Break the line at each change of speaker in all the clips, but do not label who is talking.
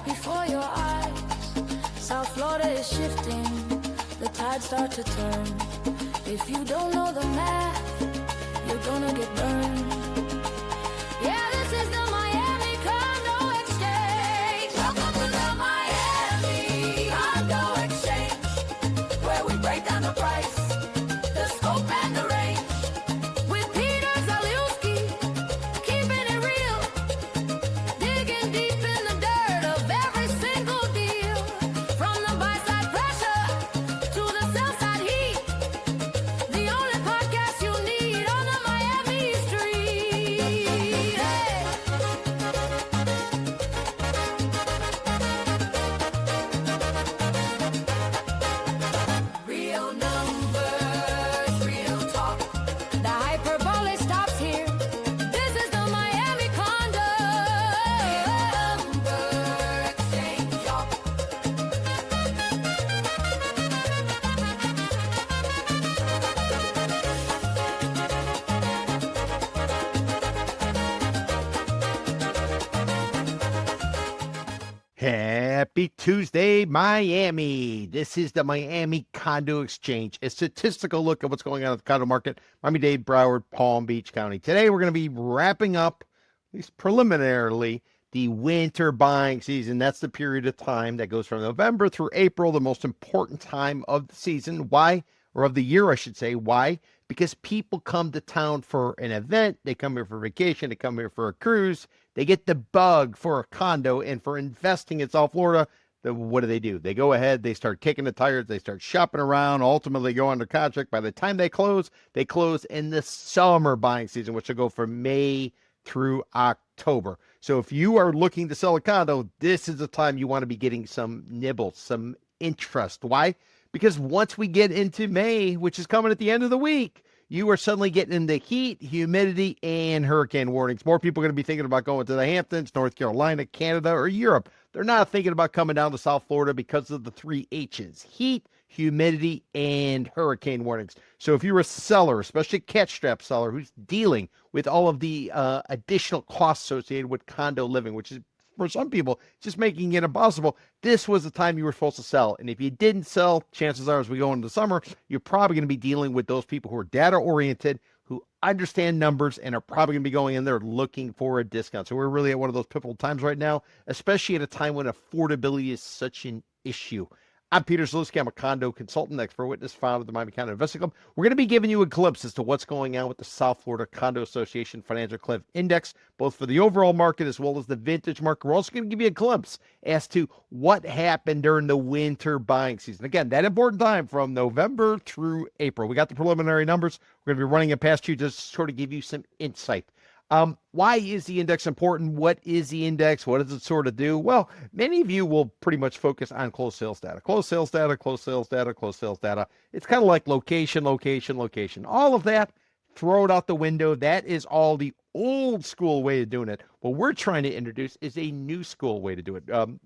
right before your eyes. South Florida is shifting, the tides start to turn. If you don't know the math, you're gonna get burned. Yeah, this is the Miami Condo Exchange. Welcome to the Miami Condo Exchange, where we break down the price, the scope and the range. With Peter Zalewski, keeping it real, digging deep in the dirt of every single deal. From the buy-side pressure to the sell-side heat, the only podcast you need on the Miami street. Hey. Real numbers, real talk. The hyperbole stops here. This is the Miami Condo Exchange, y'all.
Happy Tuesday, Miami. This is the Miami Condo Exchange, a statistical look at what's going on at the condo market, Miami-Dade, Broward, Palm Beach County. Today, we're going to be wrapping up, at least preliminarily, the winter buying season. That's the period of time that goes from November through April, the most important time of the season. Why? Or of the year, I should say. Why? Because people come to town for an event. They come here for vacation. They come here for a cruise. They get the bug for a condo and for investing in South Florida. What do? They go ahead. They start kicking the tires. They start shopping around. Ultimately, go under contract. By the time they close in the summer buying season, which will go from May through October. So if you are looking to sell a condo, this is the time you want to be getting some nibbles, some interest. Why? Because once we get into May, which is coming at the end of the week, you are suddenly getting into heat, humidity, and hurricane warnings. More people are going to be thinking about going to the Hamptons, North Carolina, Canada, or Europe. They're not thinking about coming down to South Florida because of the 3 H's: heat, humidity, and hurricane warnings. So if you're a seller, especially a catch strap seller, who's dealing with all of the additional costs associated with condo living, which is for some people just making it impossible, this was the time you were supposed to sell. And if you didn't sell, chances are as we go into the summer, you're probably going to be dealing with those people who are data oriented, who understand numbers, and are probably going to be going in there looking for a discount. So we're really at one of those pivotal times right now, especially at a time when affordability is such an issue. I'm Peter Zalewski. I'm a condo consultant, expert witness, founder of the Miami Condo Investing Club. We're going to be giving you a glimpse as to what's going on with the South Florida Condo Association Financial Cliff Index, both for the overall market as well as the vintage market. We're also going to give you a glimpse as to what happened during the winter buying season. Again, that important time from November through April. We got the preliminary numbers. We're going to be running it past you just to sort of give you some insight. Why is the index important? What is the index? What does it sort of do? Well, many of you will pretty much focus on closed sales data. Closed sales data, closed sales data, closed sales data. It's kind of like location, location, location. All of that, throw it out the window. That is all the old school way of doing it. What we're trying to introduce is a new school way to do it,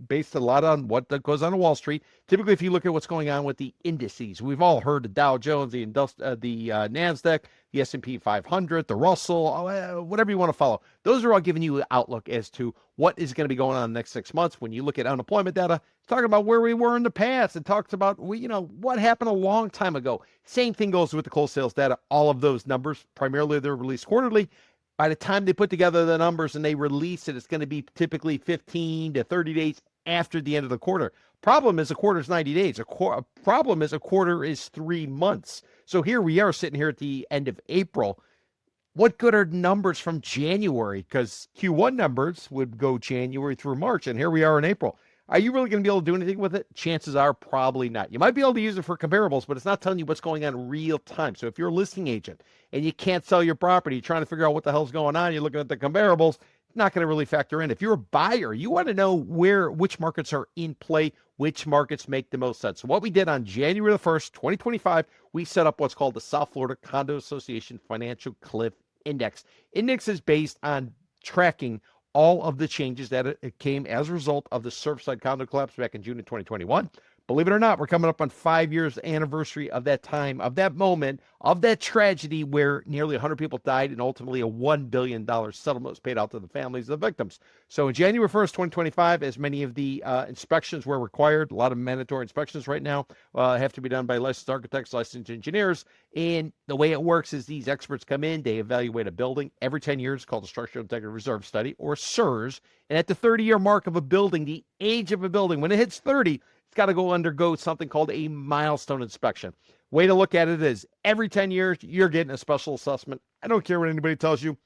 based a lot on what goes on Wall Street. Typically, if you look at what's going on with the indices, we've all heard the Dow Jones, the NASDAQ, the S&P 500, the Russell, whatever you want to follow. Those are all giving you an outlook as to what is going to be going on in the next 6 months. When you look at unemployment data, it's talking about where we were in the past. It talks about, what happened a long time ago. Same thing goes with the closed sales data. All of those numbers, primarily they're released quarterly. By the time they put together the numbers and they release it, it's going to be typically 15 to 30 days after the end of the quarter. Problem is a quarter is 90 days. Problem is a quarter is 3 months. So here we are sitting here at the end of April. What good are numbers from January? Because Q1 numbers would go January through March, and here we are in April. Are you really going to be able to do anything with it? Chances are probably not. You might be able to use it for comparables, but it's not telling you what's going on real time. So if you're a listing agent and you can't sell your property, you're trying to figure out what the hell's going on, you're looking at the comparables, it's not going to really factor in. If you're a buyer, you want to know which markets are in play, which markets make the most sense. So what we did on January the 1st, 2025, we set up what's called the South Florida Condo Association Financial Cliff Index. Index is based on tracking all of the changes that it came as a result of the Surfside condo collapse back in June of 2021, believe it or not, we're coming up on 5 years anniversary of that time, of that moment, of that tragedy where nearly 100 people died and ultimately a $1 billion settlement was paid out to the families of the victims. So in January 1st, 2025, as many of the inspections were required, a lot of mandatory inspections right now have to be done by licensed architects, licensed engineers. And the way it works is these experts come in, they evaluate a building every 10 years, called the Structural Integrity Reserve Study, or SIRS. And at the 30-year mark of a building, the age of a building, when it hits 30, it's got to go undergo something called a milestone inspection. Way to look at it is every 10 years, you're getting a special assessment. I don't care what anybody tells you.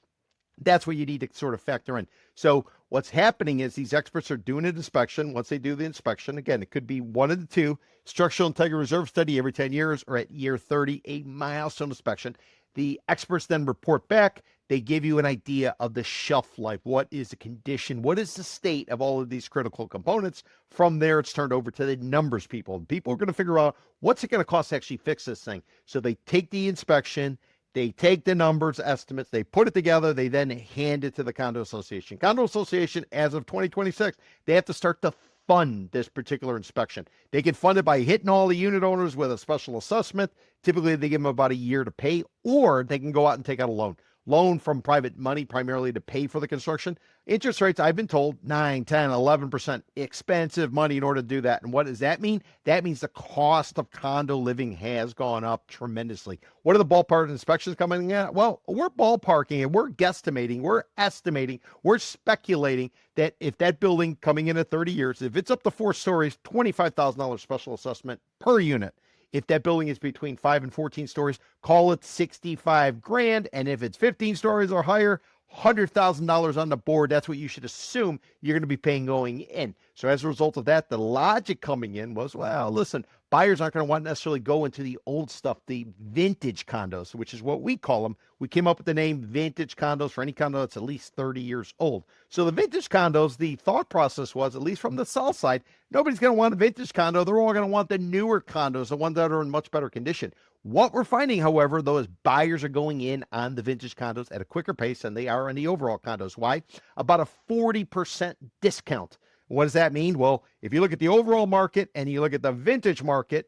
That's what you need to sort of factor in. So what's happening is these experts are doing an inspection. Once they do the inspection, again, it could be one of the two, Structural Integrity Reserve Study every 10 years, or at year 30, a milestone inspection. The experts then report back. They give you an idea of the shelf life. What is the condition? What is the state of all of these critical components? From there, it's turned over to the numbers people. People are going to figure out what's it going to cost to actually fix this thing. So they take the inspection, they take the numbers, estimates, they put it together, they then hand it to the condo association. Condo association, as of 2026, they have to start to fund this particular inspection. They can fund it by hitting all the unit owners with a special assessment. Typically, they give them about a year to pay, or they can go out and take out a loan from private money, primarily to pay for the construction. Interest rates, I've been told, 9, 10, 11%, expensive money in order to do that. And what does that mean? That means the cost of condo living has gone up tremendously. What are the ballpark inspections coming at? Well, we're ballparking it. We're guesstimating. We're estimating. We're speculating that if that building coming in at 30 years, if it's up to 4 stories, $25,000 special assessment per unit. If that building is between 5 and 14 stories, call it 65 grand. And if it's 15 stories or higher, $100,000 on the board. That's what you should assume you're going to be paying going in. So as a result of that, the logic coming in was, well, listen, buyers aren't going to want to necessarily go into the old stuff, the vintage condos, which is what we call them. We came up with the name vintage condos for any condo that's at least 30 years old. So the vintage condos, the thought process was, at least from the south side, nobody's going to want a vintage condo. They're all going to want the newer condos, the ones that are in much better condition. What we're finding, however, though, is buyers are going in on the vintage condos at a quicker pace than they are on the overall condos. Why? About a 40% discount. What does that mean? Well, if you look at the overall market and you look at the vintage market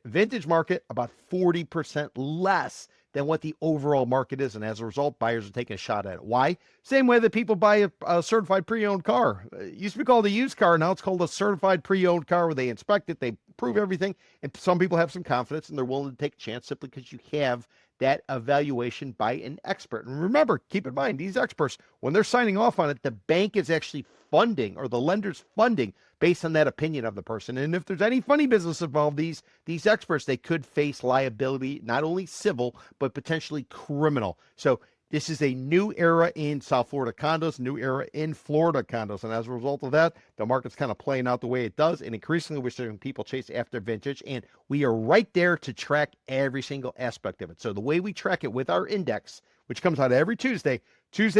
about 40% less than what the overall market is. And as a result, buyers are taking a shot at it. Why? Same way that people buy a certified pre-owned car. It used to be called a used car. Now it's called a certified pre-owned car, where they inspect it, they prove everything. And some people have some confidence and they're willing to take a chance simply because you have that evaluation by an expert. And remember, keep in mind, these experts, when they're signing off on it, the bank is actually funding, or the lender's funding, based on that opinion of the person. And if there's any funny business involved, these experts, they could face liability, not only civil, but potentially criminal. So this is a new era in South Florida condos, new era in Florida condos. And as a result of that, the market's kind of playing out the way it does. And increasingly, we're seeing people chase after vintage. And we are right there to track every single aspect of it. So the way we track it with our index, which comes out every Tuesday,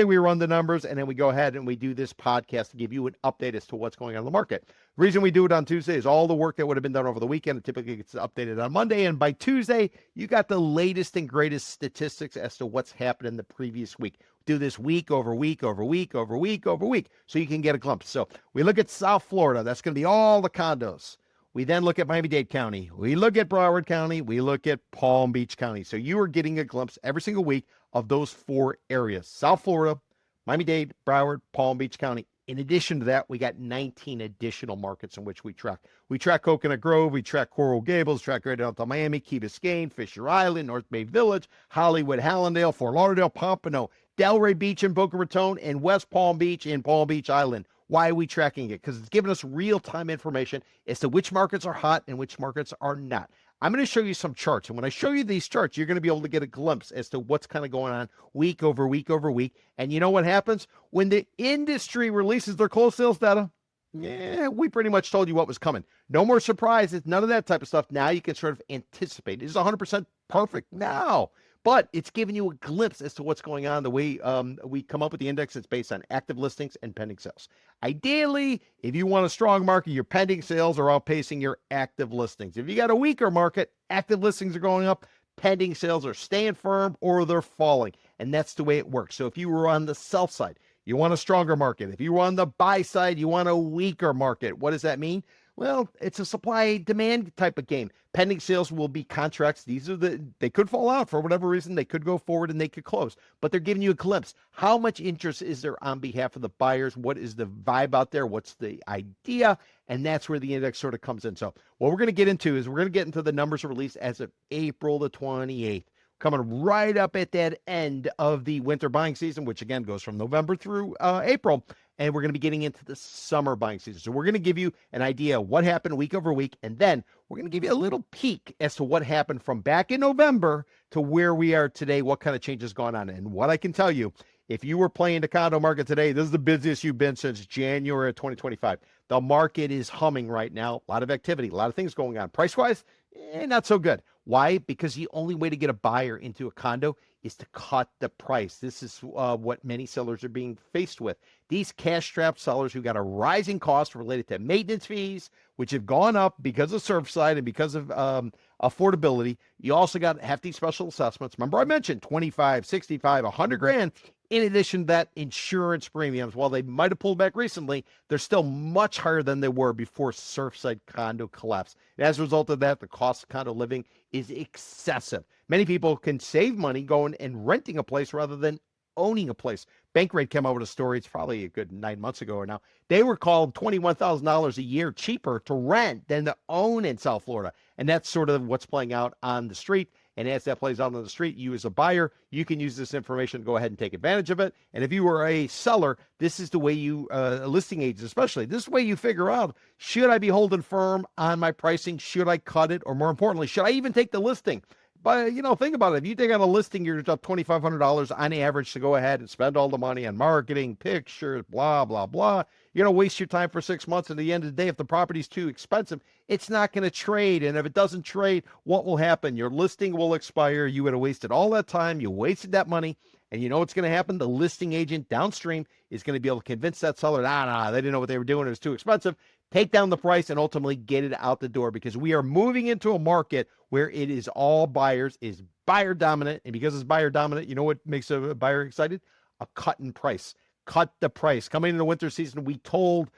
we run the numbers, and then we go ahead and we do this podcast to give you an update as to what's going on in the market. The reason we do it on Tuesday is all the work that would have been done over the weekend, it typically gets updated on Monday. And by Tuesday, you got the latest and greatest statistics as to what's happened in the previous week. Do this week over week over week over week over week, so you can get a glimpse. So we look at South Florida. That's going to be all the condos. We then look at Miami-Dade County. We look at Broward County. We look at Palm Beach County. So you are getting a glimpse every single week of those 4 areas: South Florida, Miami-Dade, Broward, Palm Beach County. In addition to that, we got 19 additional markets in which we track. We track Coconut Grove, we track Coral Gables, track Greater Downtown Miami, Key Biscayne, Fisher Island, North Bay Village, Hollywood, Hallandale, Fort Lauderdale, Pompano, Delray Beach in Boca Raton, and West Palm Beach in Palm Beach Island. Why are we tracking it? Because it's giving us real-time information as to which markets are hot and which markets are not. I'm going to show you some charts. And when I show you these charts, you're going to be able to get a glimpse as to what's kind of going on week over week over week. And you know what happens? When the industry releases their closed sales data, we pretty much told you what was coming. No more surprises, none of that type of stuff. Now you can sort of anticipate. Is 100% perfect? No. But it's giving you a glimpse as to what's going on. The way we come up with the index, it's based on active listings and pending sales. Ideally, if you want a strong market, your pending sales are outpacing your active listings. If you got a weaker market, active listings are going up, pending sales are staying firm, or they're falling. And that's the way it works. So if you were on the sell side, you want a stronger market. If you were on the buy side, you want a weaker market. What does that mean? Well, it's a supply demand type of game. Pending sales will be contracts. They could fall out for whatever reason. They could go forward and they could close, but they're giving you a glimpse. How much interest is there on behalf of the buyers? What is the vibe out there? What's the idea? And that's where the index sort of comes in. So what we're going to get into is we're going to get into the numbers released as of April the 28th, coming right up at that end of the winter buying season, which again goes from November through April. And we're going to be getting into the summer buying season. So we're going to give you an idea of what happened week over week. And then we're going to give you a little peek as to what happened from back in November to where we are today, what kind of changes going on. And what I can tell you, if you were playing the condo market today, this is the busiest you've been since January of 2025. The market is humming right now. A lot of activity, a lot of things going on. Price-wise, not so good. Why? Because the only way to get a buyer into a condo is to cut the price. This is what many sellers are being faced with. These cash-strapped sellers who got a rising cost related to maintenance fees, which have gone up because of Surfside and because of affordability. You also got hefty special assessments. Remember I mentioned 25, 65, 100 grand. In addition to that, insurance premiums, while they might have pulled back recently, they're still much higher than they were before Surfside condo collapsed. And as a result of that, the cost of condo living is excessive. Many people can save money going and renting a place rather than owning a place. Bankrate came out with a story, it's probably a good 9 months ago or now. They were called $21,000 a year cheaper to rent than to own in South Florida. And that's sort of what's playing out on the street. And as that plays out on the street, you as a buyer, you can use this information to go ahead and take advantage of it. And if you were a seller, this is the way you, a listing agent especially, this is the way you figure out, should I be holding firm on my pricing? Should I cut it? Or more importantly, should I even take the listing? But, think about it. If you take on a listing, you're up $2,500 on average to go ahead and spend all the money on marketing, pictures, blah, blah, blah. You're going to waste your time for 6 months. At the end of the day, if the property's too expensive, it's not going to trade. And if it doesn't trade, what will happen? Your listing will expire. You would have wasted all that time. You wasted that money. And you know what's going to happen? The listing agent downstream is going to be able to convince that seller, they didn't know what they were doing. It was too expensive. Take down the price and ultimately get it out the door, because we are moving into a market where it is all buyers, is buyer dominant. And because it's buyer dominant, you know what makes a buyer excited? A cut in price. Cut the price. Coming into the winter season, we told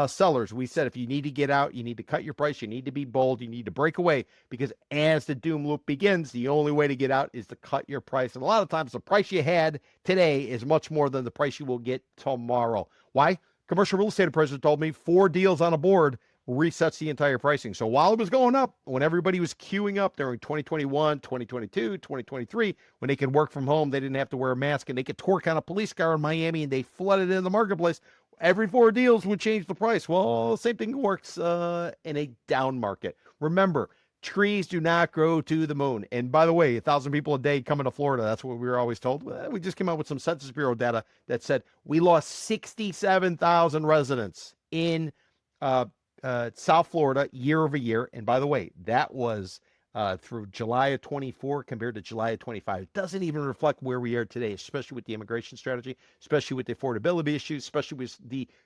sellers, we said, if you need to get out, you need to cut your price, you need to be bold, you need to break away, because as the doom loop begins, the only way to get out is to cut your price. And a lot of times the price you had today is much more than the price you will get tomorrow. Why? Commercial real estate appraiser told me 4 deals on a board resets the entire pricing. So while it was going up, when everybody was queuing up during 2021, 2022, 2023, when they could work from home, they didn't have to wear a mask, and they could torque on a police car in Miami, and they flooded in the marketplace, every 4 deals would change the price. Well, the same thing works in a down market. Remember, trees do not grow to the moon. And by the way, 1,000 people a day coming to Florida. That's what we were always told. Well, we just came out with some Census Bureau data that said we lost 67,000 residents in South Florida year over year. And by the way, that was through July of 24 compared to July of 25. It doesn't even reflect where we are today, especially with the immigration strategy, especially with the affordability issues, especially with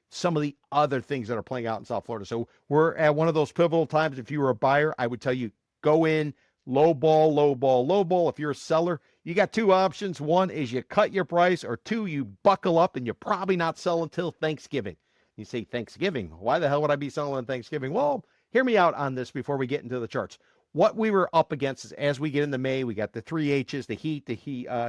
some of the other things that are playing out in South Florida. So we're at one of those pivotal times. If you were a buyer, I would tell you, go in, low ball, low ball, low ball. If you're a seller, you got 2 options. One is you cut your price, or 2, you buckle up, and you're probably not selling until Thanksgiving. You say, Thanksgiving? Why the hell would I be selling on Thanksgiving? Well, hear me out on this before we get into the charts. What we were up against is, as we get into May, we got the 3 H's, the heat, the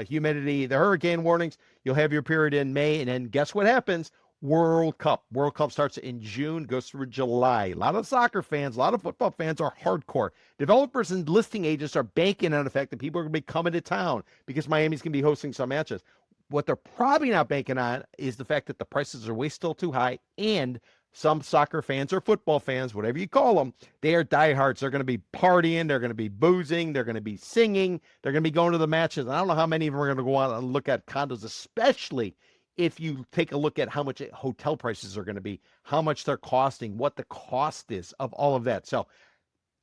humidity, the hurricane warnings. You'll have your period in May, and then guess what happens? World Cup. World Cup starts in June, goes through July. A lot of soccer fans, a lot of football fans are hardcore. Developers and listing agents are banking on the fact that people are going to be coming to town because Miami's going to be hosting some matches. What they're probably not banking on is the fact that the prices are way still too high, and some soccer fans or football fans, whatever you call them, they are diehards. They're going to be partying. They're going to be boozing. They're going to be singing. They're going to be going to the matches. I don't know how many of them are going to go out and look at condos, especially if you take a look at how much hotel prices are going to be, how much they're costing, what the cost is of all of that. So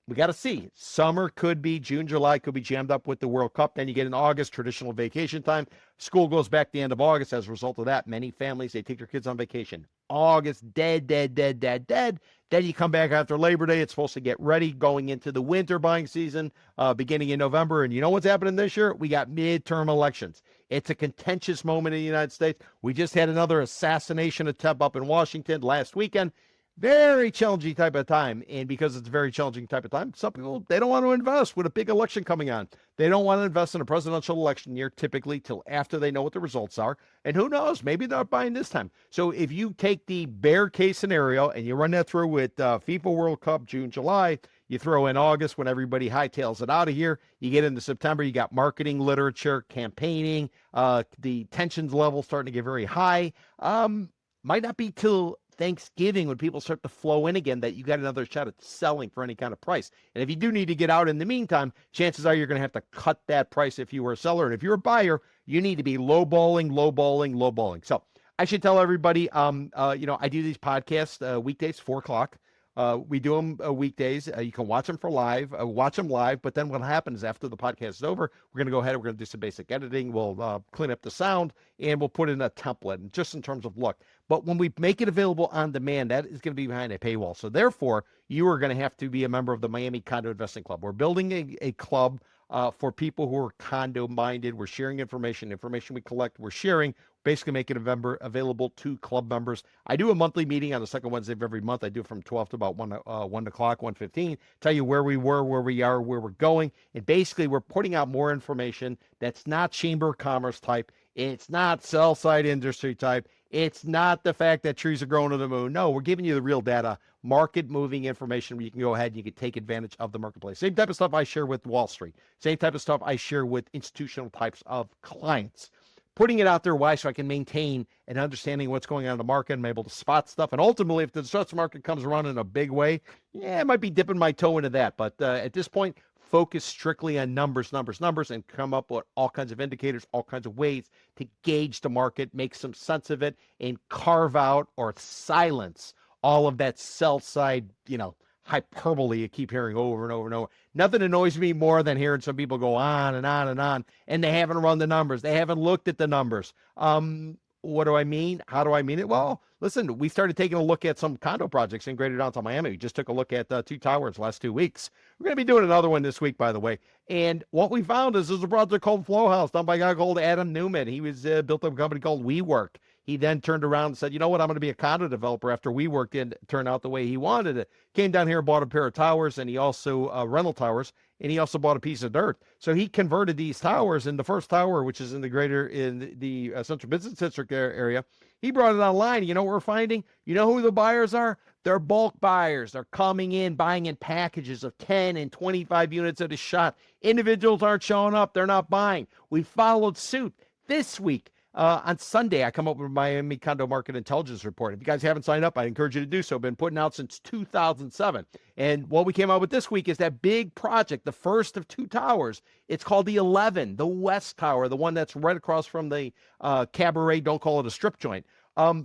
we got to see. Summer could be, June, July could be jammed up with the World Cup. Then you get in August, traditional vacation time. School goes back the end of August. As a result of that, many families, they take their kids on vacation. August, dead. Then you come back after Labor Day. It's supposed to get ready going into the winter buying season, beginning in November. And you know what's happening this year? We got midterm elections. It's a contentious moment in the United States. We just had another assassination attempt up in Washington last weekend. Very challenging type of time. And because it's a very challenging type of time, some people, they don't want to invest with a big election coming on. They don't want to invest in a presidential election year typically till after they know what the results are. And who knows, maybe they're buying this time. So if you take the bear case scenario and you run that through with FIFA World Cup, June, July, you throw in August when everybody hightails it out of here. You get into September, you got marketing literature, campaigning, the tensions level starting to get very high. Might not be till Thanksgiving when people start to flow in again that you got another shot at selling for any kind of price. And if you do need to get out in the meantime, chances are you're going to have to cut that price if you were a seller. And if you're a buyer, you need to be lowballing, lowballing, lowballing. So I should tell everybody, I do these podcasts weekdays, 4 o'clock. We do them weekdays. You can watch them watch them live. But then what happens after the podcast is over, we're going to go ahead and we're going to do some basic editing. We'll clean up the sound and we'll put in a template just in terms of look. But when we make it available on demand, that is going to be behind a paywall. So therefore, you are going to have to be a member of the Miami Condo Investing Club. We're building a club for people who are condo minded. We're sharing information we collect, we're sharing, basically make it available to club members. I do a monthly meeting on the second Wednesday of every month. I do it from 12 to about 1 o'clock, 1:15, tell you where we were, where we are, where we're going. And basically we're putting out more information that's not chamber of commerce type. It's not sell side industry type. It's not the fact that trees are growing to the moon. No, we're giving you the real data, market moving information where you can go ahead and you can take advantage of the marketplace. Same type of stuff I share with Wall Street. Same type of stuff I share with institutional types of clients. Putting it out there, why? So I can maintain an understanding of what's going on in the market. I'm able to spot stuff. And ultimately, if the distressed market comes around in a big way, I might be dipping my toe into that. But at this point, focus strictly on numbers, and come up with all kinds of indicators, all kinds of ways to gauge the market, make some sense of it, and carve out or silence all of that sell side, hyperbole you keep hearing over and over and over. Nothing annoys me more than hearing some people go on and on and on, and they haven't run the numbers. They haven't looked at the numbers. What do I mean? How do I mean it? Well, listen, we started taking a look at some condo projects in Greater Downtown Miami. We just took a look at 2 towers last 2 weeks. We're going to be doing another one this week, by the way. And what we found is there's a project called Flow House done by a guy called Adam Newman. He was built up a company called WeWork. He then turned around and said, you know what, I'm going to be a condo developer after WeWork didn't turn out the way he wanted it. Came down here and bought a pair of towers, and he also rental towers, and he also bought a piece of dirt. So he converted these towers, and the first tower, which is in the Central Business District area, he brought it online. You know what we're finding? You know who the buyers are? They're bulk buyers. They're coming in, buying in packages of 10 and 25 units at a shot. Individuals aren't showing up. They're not buying. We followed suit this week. On Sunday, I come up with Miami Condo Market Intelligence Report. If you guys haven't signed up, I encourage you to do so. Been putting out since 2007. And what we came out with this week is that big project, the first of 2 towers. It's called the 11, the West Tower, the one that's right across from the Cabaret, don't call it a strip joint.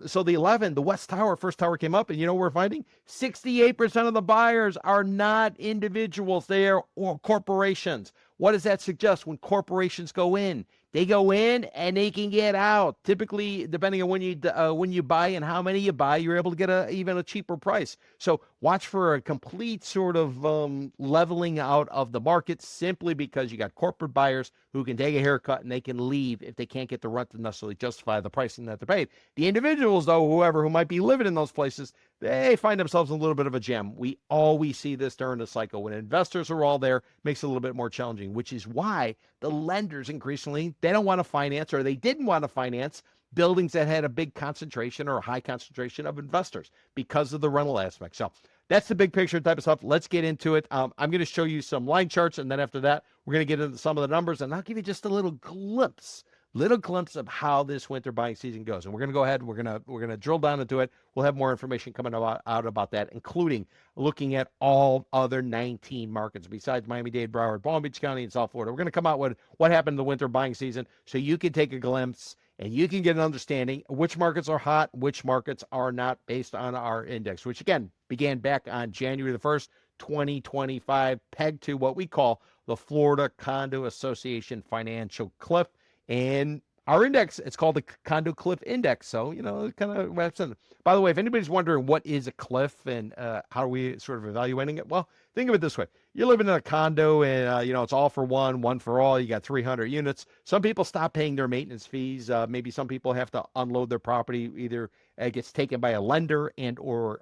So the 11, the West Tower, first tower came up, and you know what we're finding? 68% of the buyers are not individuals. They are corporations. What does that suggest? When corporations go in, they go in and they can get out. Typically, depending on when you buy and how many you buy, you're able to get even a cheaper price. So watch for a complete sort of leveling out of the market, simply because you got corporate buyers who can take a haircut and they can leave if they can't get the rent to necessarily justify the pricing that they're paid. The individuals, though, who might be living in those places, they find themselves in a little bit of a jam. We always see this during the cycle. When investors are all there, it makes it a little bit more challenging, which is why the lenders increasingly, they don't want to finance, or they didn't want to finance buildings that had a big concentration or a high concentration of investors because of the rental aspect. So that's the big picture type of stuff. Let's get into it. I'm going to show you some line charts, and then after that, we're going to get into some of the numbers, and I'll give you just a little glimpse of how this winter buying season goes. And we're going to go ahead, we're going to drill down into it. We'll have more information coming out about that, including looking at all other 19 markets besides Miami-Dade, Broward, Palm Beach County, and South Florida. We're going to come out with what happened in the winter buying season so you can take a glimpse and you can get an understanding of which markets are hot, which markets are not, based on our index, which again began back on January the 1st, 2025, pegged to what we call the Florida Condo Association Financial Cliff. And Our index, it's called the Condo Cliff Index. So, it kind of wraps in. By the way, if anybody's wondering what is a cliff and how are we sort of evaluating it, well, think of it this way. You're living in a condo and, it's all for one for all. You got 300 units. Some people stop paying their maintenance fees. Maybe some people have to unload their property. Either it gets taken by a lender and or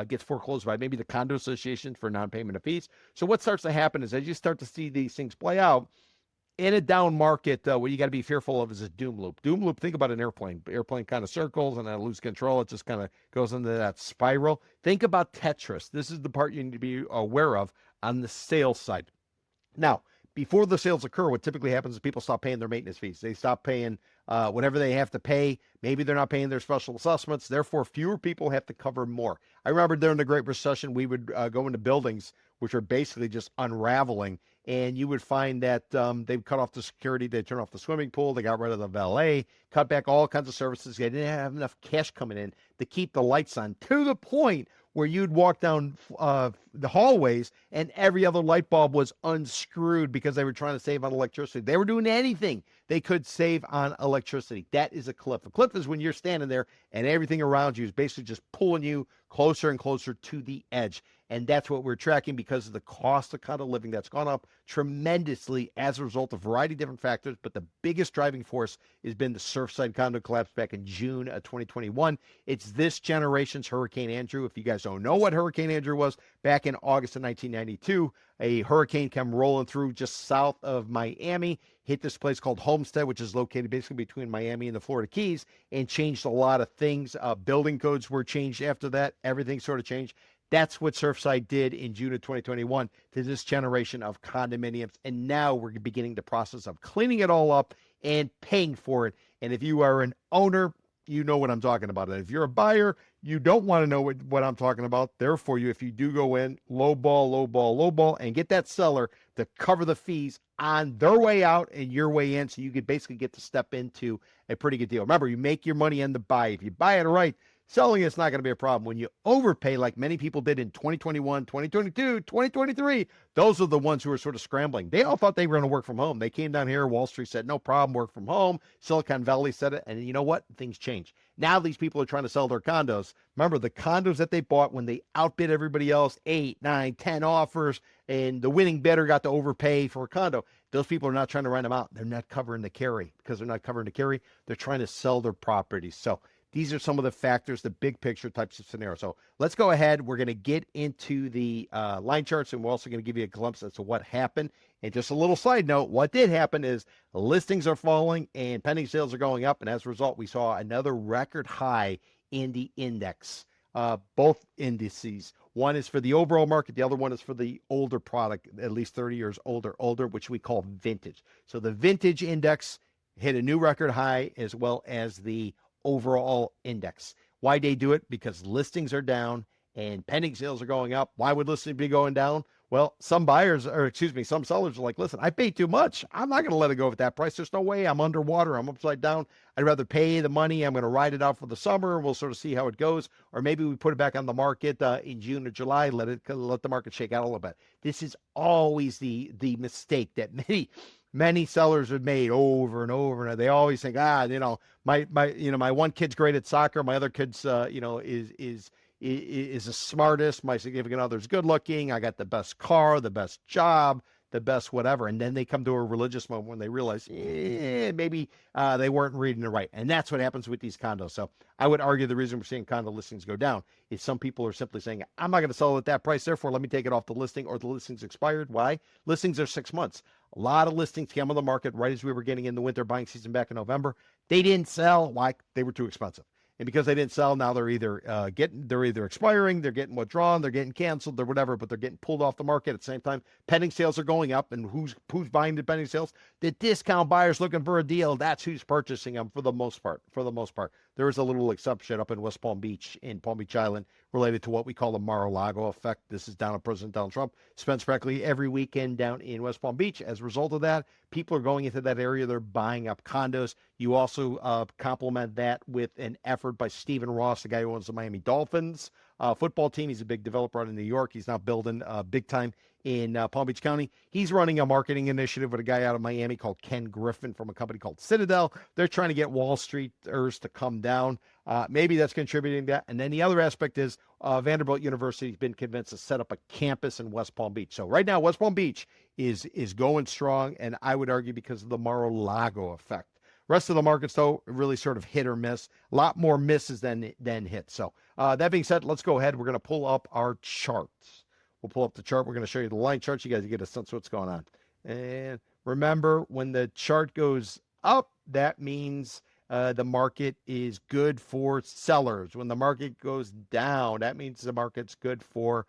gets foreclosed by maybe the condo association for non-payment of fees. So what starts to happen is as you start to see these things play out, in a down market, what you got to be fearful of is a doom loop. Doom loop, think about an airplane. Airplane kind of circles and then lose control. It just kind of goes into that spiral. Think about Tetris. This is the part you need to be aware of on the sales side. Now, before the sales occur, what typically happens is people stop paying their maintenance fees. They stop paying whatever they have to pay. Maybe they're not paying their special assessments. Therefore, fewer people have to cover more. I remember during the Great Recession, we would go into buildings which are basically just unraveling, and you would find that they'd cut off the security, they'd turn off the swimming pool, they got rid of the valet, cut back all kinds of services. They didn't have enough cash coming in to keep the lights on, to the point where you'd walk down the hallways and every other light bulb was unscrewed because they were trying to save on electricity. They were doing anything they could save on electricity. That is a cliff. A cliff is when you're standing there and everything around you is basically just pulling you closer and closer to the edge. And that's what we're tracking because of the cost of condo living that's gone up tremendously as a result of a variety of different factors. But the biggest driving force has been the Surfside condo collapse back in June of 2021. It's this generation's Hurricane Andrew. If you guys don't know what Hurricane Andrew was, back in August of 1992, a hurricane came rolling through just south of Miami, hit this place called Homestead, which is located basically between Miami and the Florida Keys, and changed a lot of things. Building codes were changed after that. Everything sort of changed. That's what Surfside did in June of 2021 to this generation of condominiums. And now we're beginning the process of cleaning it all up and paying for it. And if you are an owner, you know what I'm talking about. And if you're a buyer, you don't want to know what I'm talking about. Therefore, if you do go in, low ball, and get that seller to cover the fees on their way out and your way in, so you could basically get to step into a pretty good deal. Remember, you make your money on the buy. If you buy it right, selling it's not going to be a problem. When you overpay, like many people did in 2021, 2022, 2023, those are the ones who are sort of scrambling. They all thought they were going to work from home. They came down here. Wall Street said, no problem, work from home. Silicon Valley said it. And you know what? Things change. Now these people are trying to sell their condos. Remember, the condos that they bought when they outbid everybody else, 8, 9, 10 offers, and the winning bidder got to overpay for a condo. Those people are not trying to rent them out. They're not covering the carry. Because they're not covering the carry, they're trying to sell their properties. So these are some of the factors, the big picture types of scenarios. So let's go ahead. We're going to get into the line charts, and we're also going to give you a glimpse as to what happened. And just a little side note, what did happen is listings are falling and pending sales are going up. And as a result, we saw another record high in the index, both indices. One is for the overall market. The other one is for the older product, at least 30 years older, which we call vintage. So the vintage index hit a new record high, as well as the overall index. Why they do it? Because listings are down and pending sales are going up. Why would listings be going down? Well, some sellers are like, listen, I paid too much. I'm not going to let it go at that price. There's no way. I'm underwater. I'm upside down. I'd rather pay the money. I'm going to ride it out for the summer. We'll sort of see how it goes. Or maybe we put it back on the market in June or July, let the market shake out a little bit. This is always the mistake that many sellers have made over and over, and they always think, my one kid's great at soccer, my other kid's is the smartest, my significant other's good looking, I got the best car, the best job, the best whatever. And then they come to a religious moment when they realize maybe they weren't reading it right. And that's what happens with these condos. So I would argue the reason we're seeing condo listings go down is some people are simply saying, I'm not going to sell it at that price, therefore let me take it off the listing, or the listing's expired. Why? Listings are 6 months. A lot of listings came on the market right as we were getting in the winter buying season back in November. They didn't sell. Why? They were too expensive. And because they didn't sell, now they're either expiring, they're getting withdrawn, they're getting canceled, or whatever, but they're getting pulled off the market at the same time. Pending sales are going up, and who's buying the pending sales? The discount buyers looking for a deal. That's who's purchasing them for the most part. There is a little exception up in West Palm Beach, in Palm Beach Island, related to what we call the Mar-a-Lago effect. This is down at President Donald Trump. Spends practically every weekend down in West Palm Beach. As a result of that, people are going into that area. They're buying up condos. You also complement that with an effort by Stephen Ross, the guy who owns the Miami Dolphins, football team. He's a big developer out in New York. He's now building big time in Palm Beach County. He's running a marketing initiative with a guy out of Miami called Ken Griffin from a company called Citadel. They're trying to get Wall Streeters to come down. Maybe that's contributing to that. And then the other aspect is Vanderbilt University has been convinced to set up a campus in West Palm Beach. So right now, West Palm Beach is going strong, and I would argue because of the Mar-a-Lago effect. Rest of the markets, though, really sort of hit or miss. A lot more misses than hits. So that being said, let's go ahead. We're going to pull up our charts. We'll pull up the chart. We're going to show you the line charts. You guys get a sense of what's going on. And remember, when the chart goes up, that means the market is good for sellers. When the market goes down, that means the market's good for